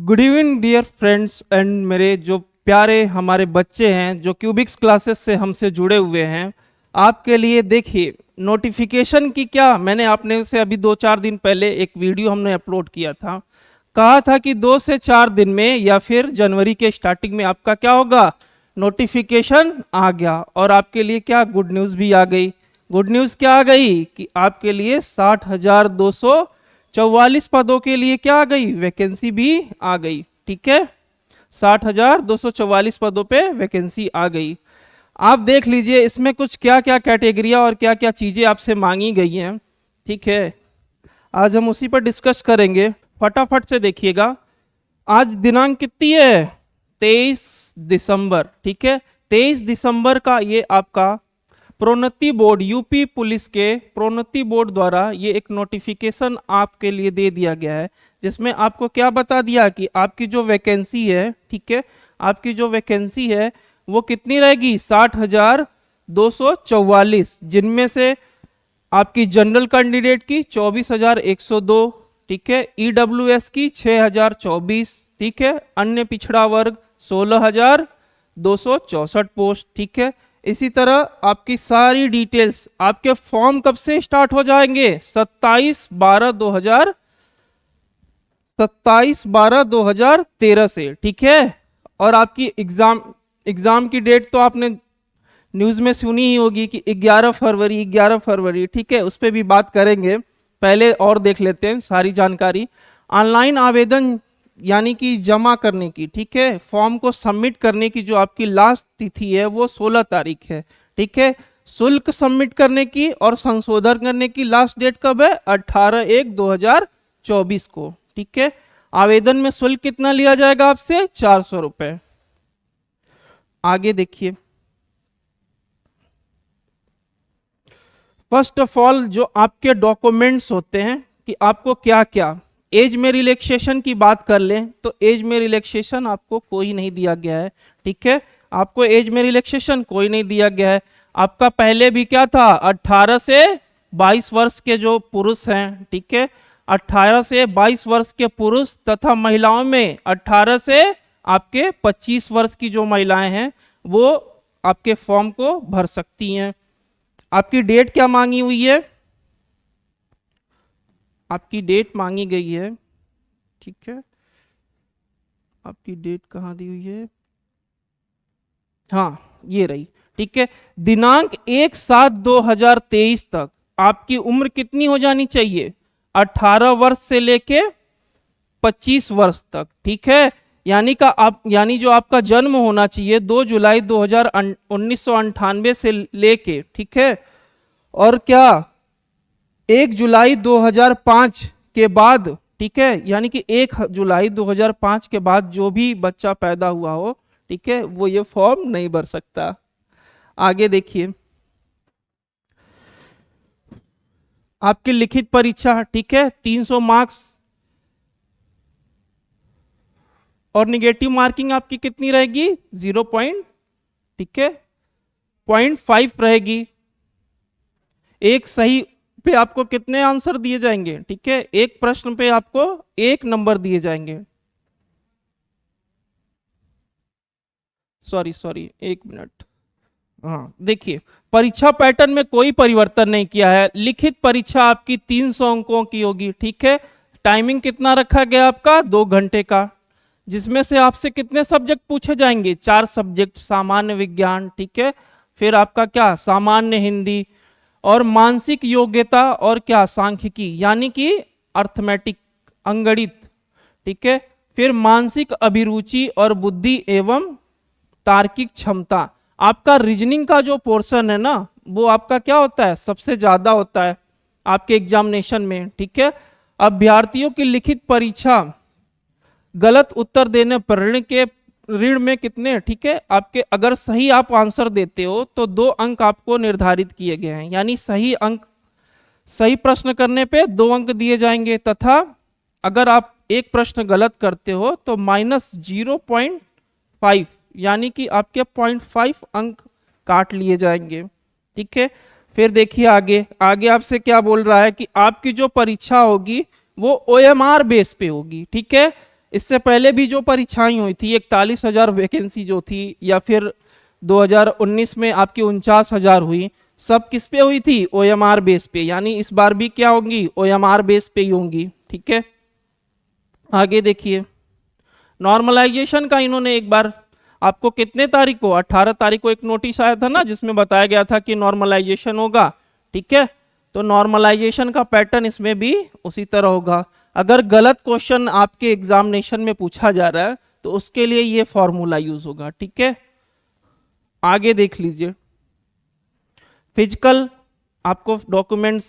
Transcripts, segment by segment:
Good evening dear friends and मेरे जो प्यारे हमारे बच्चे हैं जो क्यूबिक्स क्लासेस से हमसे जुड़े हुए हैं। आपके लिए देखिए नोटिफिकेशन की क्या, मैंने आपने से अभी 2-4 दिन पहले एक वीडियो हमने अपलोड किया था। कहा था कि 2 से 4 दिन में या फिर जनवरी के स्टार्टिंग में आपका क्या होगा, नोटिफिकेशन आ गया। और आपके लिए क्या गुड न्यूज़ भी आ गई। गुड न्यूज़ क्या आ गई कि आपके लिए 60,244 पदों के लिए क्या आ गई, वैकेंसी भी आ गई। ठीक है, 60,244 पदों पे वैकेंसी आ गई। आप देख लीजिए इसमें कुछ क्या क्या कैटेगरिया और क्या क्या चीजें आपसे मांगी गई हैं। ठीक है, आज हम उसी पर डिस्कस करेंगे। फटाफट से देखिएगा, आज दिनांक कितनी है, 23 दिसंबर। ठीक है, 23 दिसंबर का ये आपका प्रोन्नति बोर्ड, यूपी पुलिस के प्रोन्नति बोर्ड द्वारा ये एक नोटिफिकेशन आपके लिए दे दिया गया है, जिसमें आपको क्या बता दिया कि आपकी जो वैकेंसी है, ठीक है, आपकी जो वैकेंसी है वो कितनी रहेगी, 60,244, जिनमें से आपकी जनरल कैंडिडेट की 24,102, ठीक है, ईडब्ल्यूएस की 6,024, ठीक है, अन्य पिछड़ा वर्ग 16,264 पोस्ट। ठीक है, इसी तरह आपकी सारी डिटेल्स, आपके फॉर्म कब से स्टार्ट हो जाएंगे, 27/12/2013 से। ठीक है, और आपकी एग्जाम की डेट तो आपने न्यूज में सुनी ही होगी कि 11 फरवरी। ठीक है, उस पर भी बात करेंगे, पहले और देख लेते हैं सारी जानकारी। ऑनलाइन आवेदन यानी कि जमा करने की, ठीक है, फॉर्म को सबमिट करने की जो आपकी लास्ट तिथि है वो 16 तारीख है। ठीक है, शुल्क सबमिट करने की और संशोधन करने की लास्ट डेट कब है, 18/1/2024 को। ठीक है, आवेदन में शुल्क कितना लिया जाएगा आपसे, 400 रुपए। आगे देखिए, फर्स्ट ऑफ ऑल जो आपके डॉक्यूमेंट्स होते हैं कि आपको क्या क्या, एज में रिलैक्सेशन की बात कर लें तो एज में रिलैक्सेशन आपको कोई नहीं दिया गया है। ठीक है, आपको एज में रिलैक्सेशन कोई नहीं दिया गया है। आपका पहले भी क्या था, 18 से 22 वर्ष के जो पुरुष हैं, ठीक है, 18 से 22 वर्ष के पुरुष तथा महिलाओं में 18 से आपके 25 वर्ष की जो महिलाएं हैं वो आपके फॉर्म को भर सकती हैं। आपकी डेट क्या मांगी हुई है, आपकी डेट मांगी गई है, ठीक है, आपकी डेट कहाँ दी हुई है, हाँ ये रही। ठीक है, दिनांक 1/7/2023 तक आपकी उम्र कितनी हो जानी चाहिए, 18 वर्ष से लेके 25 वर्ष तक। ठीक है, यानी जो आपका जन्म होना चाहिए 2 जुलाई 1998 से लेके, ठीक है, और क्या 1 जुलाई 2005 के बाद, ठीक है, यानी कि 1 जुलाई 2005 के बाद जो भी बच्चा पैदा हुआ हो, ठीक है, वो ये फॉर्म नहीं भर सकता। आगे देखिए, आपकी लिखित परीक्षा, ठीक है, 300 मार्क्स और निगेटिव मार्किंग आपकी कितनी रहेगी, 0 पॉइंट, ठीक है, 0.5 रहेगी। एक सही पे आपको कितने आंसर दिए जाएंगे, ठीक है, एक प्रश्न पे आपको 1 नंबर दिए जाएंगे। सॉरी 1 मिनट, हाँ देखिए, परीक्षा पैटर्न में कोई परिवर्तन नहीं किया है। लिखित परीक्षा आपकी 300 अंकों की होगी। ठीक है, टाइमिंग कितना रखा गया आपका, 2 घंटे का, जिसमें से आपसे कितने सब्जेक्ट पूछे जाएंगे, 4 सब्जेक्ट, सामान्य विज्ञान, ठीक है, फिर आपका क्या सामान्य हिंदी और मानसिक योग्यता और क्या सांख्यिकी यानी कि अर्थमेटिक अंगणित। ठीक है, फिर मानसिक अभिरुचि और बुद्धि एवं तार्किक क्षमता। आपका रीजनिंग का जो पोर्शन है ना वो आपका क्या होता है, सबसे ज्यादा होता है आपके एग्जामिनेशन में। ठीक है, अभ्यर्थियों की लिखित परीक्षा गलत उत्तर देने पर ऋण में कितने, ठीक है, आपके अगर सही आप आंसर देते हो तो 2 अंक आपको निर्धारित किए गए हैं, यानी सही प्रश्न करने पे 2 अंक दिए जाएंगे, तथा अगर आप एक प्रश्न गलत करते हो तो -0.5 यानी कि आपके 0.5 अंक काट लिए जाएंगे। ठीक है, फिर देखिए आगे आपसे क्या बोल रहा है कि आपकी जो परीक्षा होगी वो OMR बेस पे होगी। ठीक है, इससे पहले भी जो परीक्षाएं हुई थी 41,000 वैकेंसी जो थी, या फिर 2019 में आपकी 49,000 हुई, सब किस पे हुई थी? OMR बेस पे। यानी इस बार भी क्या होंगी? OMR बेस पे ही होंगी। ठीक है, आगे देखिए नॉर्मलाइजेशन का इन्होंने एक बार आपको कितने तारीख को, 18 तारीख को एक नोटिस आया था ना, जिसमें बताया गया था कि नॉर्मलाइजेशन होगा। ठीक है, तो नॉर्मलाइजेशन का पैटर्न इसमें भी उसी तरह होगा। अगर गलत क्वेश्चन आपके एग्जामिनेशन में पूछा जा रहा है तो उसके लिए ये फॉर्मूला यूज होगा। ठीक है, आगे देख लीजिए फिजिकल। आपको डॉक्यूमेंट्स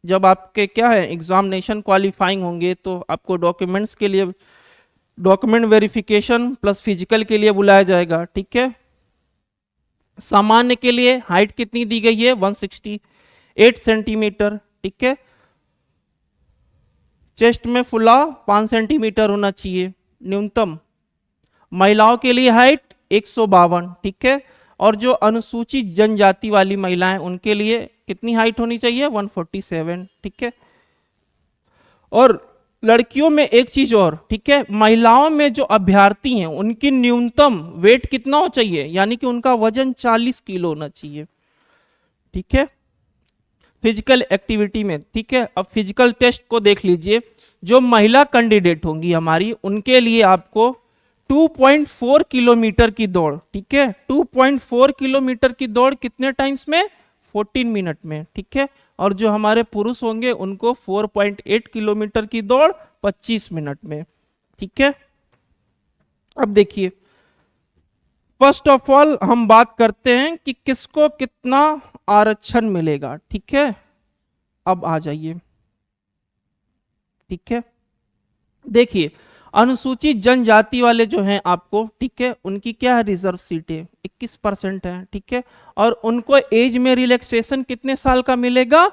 जब आपके क्या है एग्जामिनेशन क्वालिफाइंग होंगे तो आपको डॉक्यूमेंट्स के लिए डॉक्यूमेंट वेरिफिकेशन प्लस फिजिकल के लिए बुलाया जाएगा। ठीक है, सामान्य के लिए हाइट कितनी दी गई है? 168 सेंटीमीटर। ठीक है, चेस्ट में फुलाव 5 सेंटीमीटर होना चाहिए न्यूनतम। महिलाओं के लिए हाइट 152। ठीक है, और जो अनुसूचित जनजाति वाली महिलाएं उनके लिए कितनी हाइट होनी चाहिए? 147। ठीक है, और लड़कियों में एक चीज और, ठीक है, महिलाओं में जो अभ्यर्थी हैं उनकी न्यूनतम वेट कितना हो चाहिए? यानी कि उनका वजन 40 किलो होना चाहिए। ठीक है, फिजिकल एक्टिविटी में। ठीक है, अब फिजिकल टेस्ट को देख लीजिए। जो महिला कैंडिडेट होंगी हमारी उनके लिए आपको 2.4 किलोमीटर की दौड़। ठीक है, 2.4 किलोमीटर की दौड़ कितने टाइम्स में? 14 मिनट में। ठीक है, और जो हमारे पुरुष होंगे उनको 4.8 किलोमीटर की दौड़ 25 मिनट में। ठीक है, अब देखिए फर्स्ट ऑफ ऑल हम बात करते हैं कि किसको कितना आरक्षण मिलेगा। ठीक है, अब आ जाइए। ठीक है, देखिए अनुसूचित जनजाति वाले जो हैं आपको, ठीक है, उनकी क्या है? रिजर्व सीटें 21% है। ठीक है, और उनको एज में रिलैक्सेशन कितने साल का मिलेगा?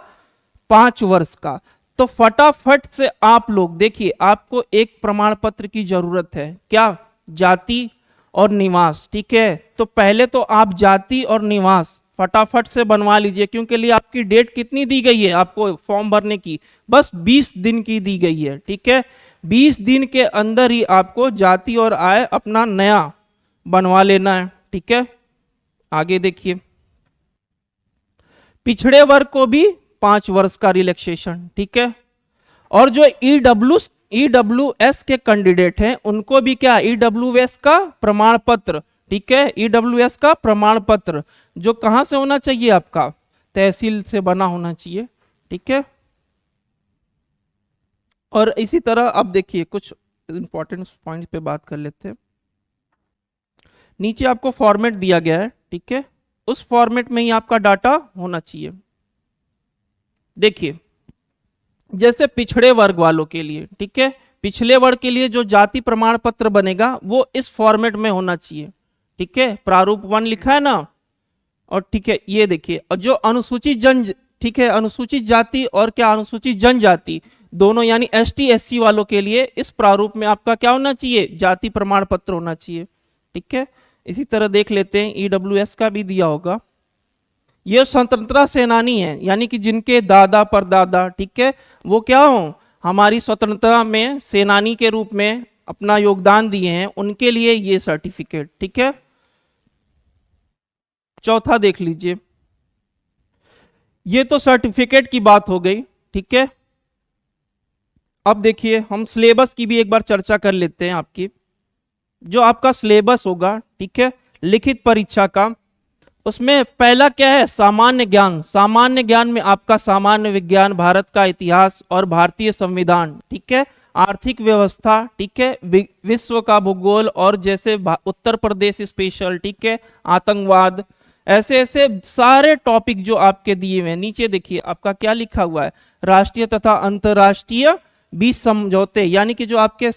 5 वर्ष का। तो फटाफट से आप लोग देखिए, आपको एक प्रमाण पत्र की जरूरत है। क्या? जाति और निवास। ठीक है, तो पहले तो आप जाति और निवास फटाफट से बनवा लीजिए, क्योंकि लिए आपकी डेट कितनी दी गई है आपको फॉर्म भरने की? बस 20 दिन की दी गई है। ठीक है, 20 दिन के अंदर ही आपको जाति और आय अपना नया बनवा लेना है। ठीक है, आगे देखिए पिछड़े वर्ग को भी 5 वर्ष का रिलैक्सेशन। ठीक है, और जो ईडब्ल्यूएस के कैंडिडेट हैं उनको भी क्या? ईडब्ल्यूएस का प्रमाण पत्र। ठीक है, ईडब्ल्यूएस का प्रमाण पत्र जो कहां से होना चाहिए? आपका तहसील से बना होना चाहिए। ठीक है, और इसी तरह अब देखिए कुछ इंपॉर्टेंट पॉइंट पे बात कर लेते हैं। नीचे आपको फॉर्मेट दिया गया है। ठीक है, उस फॉर्मेट में ही आपका डाटा होना चाहिए। देखिए जैसे पिछड़े वर्ग वालों के लिए, ठीक है, पिछले वर्ग के लिए जो जाति प्रमाण पत्र बनेगा वो इस फॉर्मेट में होना चाहिए। ठीक है, प्रारूप 1 लिखा है ना, और ठीक है ये देखिए, और जो अनुसूचित जन, ठीक है, अनुसूचित जाति और क्या अनुसूचित जनजाति दोनों यानी एसटी एससी वालों के लिए इस प्रारूप में आपका क्या होना चाहिए? जाति प्रमाण पत्र होना चाहिए। ठीक है, इसी तरह देख लेते हैं ईडब्ल्यूएस का भी दिया होगा। ये स्वतंत्रता सेनानी है, यानी कि जिनके दादा परदादा, ठीक है, वो क्या हो? हमारी स्वतंत्रता में सेनानी के रूप में अपना योगदान दिए हैं, उनके लिए ये सर्टिफिकेट। ठीक है, चौथा देख लीजिए, ये तो सर्टिफिकेट की बात हो गई। ठीक है, अब देखिए हम सिलेबस की भी एक बार चर्चा कर लेते हैं। आपकी जो आपका सिलेबस होगा, ठीक है, लिखित परीक्षा का, उसमें पहला क्या है? सामान्य ज्ञान। सामान्य ज्ञान में आपका सामान्य विज्ञान, भारत का इतिहास और भारतीय संविधान, ठीक है, आर्थिक व्यवस्था, ठीक है, विश्व का भूगोल और जैसे उत्तर प्रदेश स्पेशल, ठीक है, आतंकवाद, ऐसे ऐसे सारे टॉपिक जो आपके दिए हुए हैं। नीचे देखिए आपका क्या लिखा हुआ है? राष्ट्रीय तथा अंतरराष्ट्रीय बीच समझौते, यानी कि जो आपके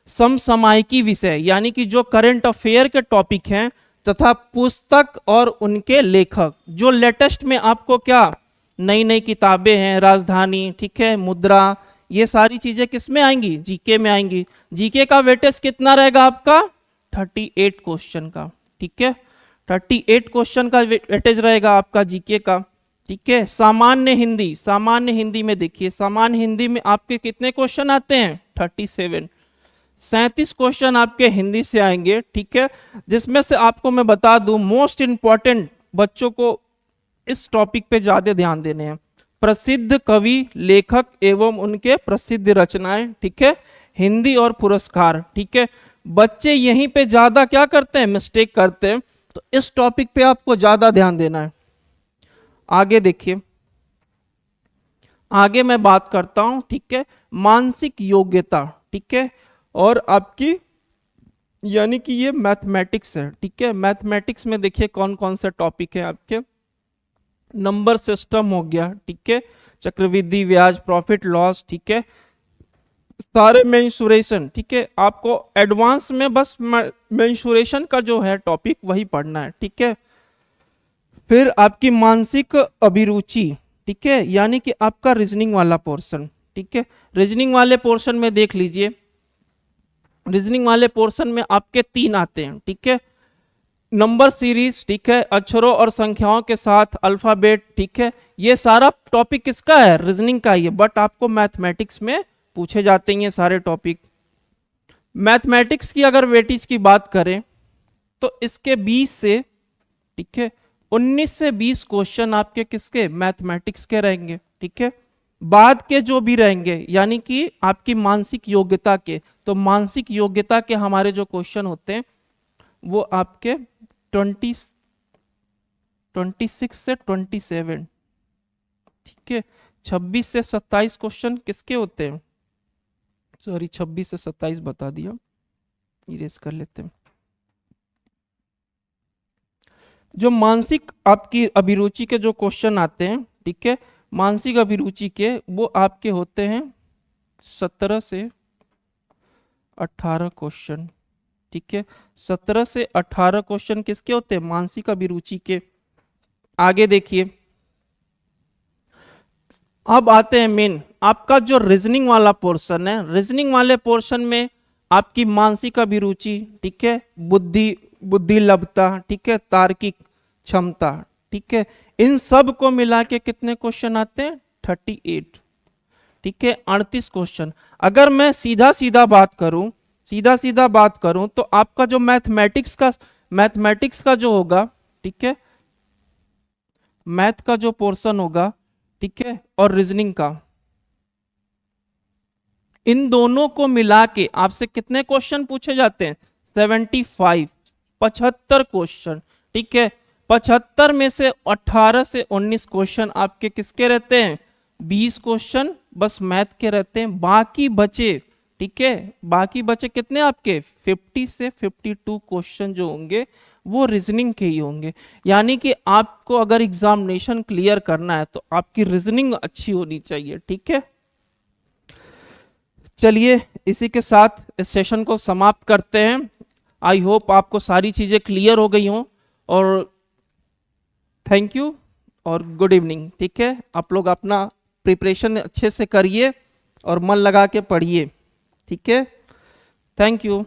समसामयिकी विषय, यानी कि जो करंट अफेयर के टॉपिक हैं, तथा पुस्तक और उनके लेखक। जो लेटेस्ट में आपको क्या नई नई किताबें हैं, राजधानी, ठीक है, मुद्रा, ये सारी चीजें किस में आएंगी? जीके में आएंगी। जीके का वेटेज कितना रहेगा आपका? 38 क्वेश्चन का। ठीक है, 38 क्वेश्चन का वेटेज रहेगा आपका जीके का। ठीक है, सामान्य हिंदी, सामान्य हिंदी में देखिए, सामान्य हिंदी में आपके कितने क्वेश्चन आते हैं? 37। 37 क्वेश्चन आपके हिंदी से आएंगे, ठीक है, जिसमें से आपको मैं बता दूं मोस्ट इंपॉर्टेंट बच्चों को इस टॉपिक पे ज्यादा ध्यान देने हैं, प्रसिद्ध कवि लेखक एवं उनके प्रसिद्ध रचनाएं, ठीक है, हिंदी और पुरस्कार, ठीक है। बच्चे यहीं पे ज्यादा क्या करते हैं, मिस्टेक करते हैं, तो इस टॉपिक पे आपको ज्यादा ध्यान देना है। आगे देखिए, आगे मैं बात करता हूं, ठीक है, मानसिक योग्यता, ठीक है, और आपकी यानी कि ये मैथमेटिक्स है, ठीक है। मैथमेटिक्स में देखिए कौन कौन से टॉपिक है आपके, नंबर सिस्टम हो गया, ठीक है, चक्रवृद्धि ब्याज, प्रॉफिट लॉस, ठीक है, सारे मेंसुरेशन, ठीक है। आपको एडवांस में बस मेंसुरेशन का जो है टॉपिक वही पढ़ना है, ठीक है। फिर आपकी मानसिक अभिरुचि, ठीक है, यानी कि आपका रीजनिंग वाला पोर्शन, ठीक है। रीजनिंग वाले पोर्शन में देख लीजिए, रीजनिंग वाले पोर्शन में आपके 3 आते हैं, ठीक है, नंबर सीरीज, ठीक है, अक्षरों और संख्याओं के साथ अल्फाबेट, ठीक है। ये सारा टॉपिक किसका है, रीजनिंग का ही है, बट आपको मैथमेटिक्स में पूछे जाते हैं ये सारे टॉपिक। मैथमेटिक्स की अगर वेटेज की बात करें तो इसके 20 से, ठीक है, 19 से 20 क्वेश्चन आपके किसके, मैथमेटिक्स के रहेंगे, ठीक है। बाद के जो भी रहेंगे यानी कि आपकी मानसिक योग्यता के, तो मानसिक योग्यता के हमारे जो क्वेश्चन होते हैं वो आपके 26 से 27, ठीक है, 26 से 27 क्वेश्चन किसके होते हैं, सॉरी 26 से 27 बता दिया, इरेज कर लेते हैं। जो मानसिक आपकी अभिरुचि के जो क्वेश्चन आते हैं, ठीक है, मानसिक अभिरुचि के वो आपके होते हैं 17 से 18 क्वेश्चन, ठीक है, 17 से 18 क्वेश्चन किसके होते हैं, मानसिक अभिरुचि के। आगे देखिए, अब आते हैं मेन आपका जो रीजनिंग वाला पोर्शन है। रीजनिंग वाले पोर्शन में आपकी मानसिक अभिरुचि, ठीक है, बुद्धि लब्धता, ठीक है, तार्किक क्षमता, ठीक है, इन सब को मिला के कितने क्वेश्चन आते हैं, 38, ठीक है, 38 क्वेश्चन। अगर मैं सीधा सीधा बात करूं तो आपका जो मैथमेटिक्स का जो होगा, ठीक है, मैथ का जो पोर्शन होगा, ठीक है, और रीजनिंग का, इन दोनों को मिला के आपसे कितने क्वेश्चन पूछे जाते हैं, 75 क्वेश्चन, ठीक है। 75 में से 18 से 19 क्वेश्चन आपके किसके रहते हैं, 20 क्वेश्चन बस मैथ के रहते हैं, बाकी बचे, ठीक है, बाकी बचे कितने आपके 50 से 52 क्वेश्चन जो होंगे वो रीजनिंग के ही होंगे। यानी कि आपको अगर एग्जामिनेशन क्लियर करना है तो आपकी रीजनिंग अच्छी होनी चाहिए, ठीक है। चलिए इसी के साथ इस सेशन को समाप्त करते हैं। आई होप आपको सारी चीजें क्लियर हो गई हों, और थैंक यू और गुड इवनिंग, ठीक है। आप लोग अपना प्रिपरेशन अच्छे से करिए और मन लगा के पढ़िए, ठीक है। Thank you.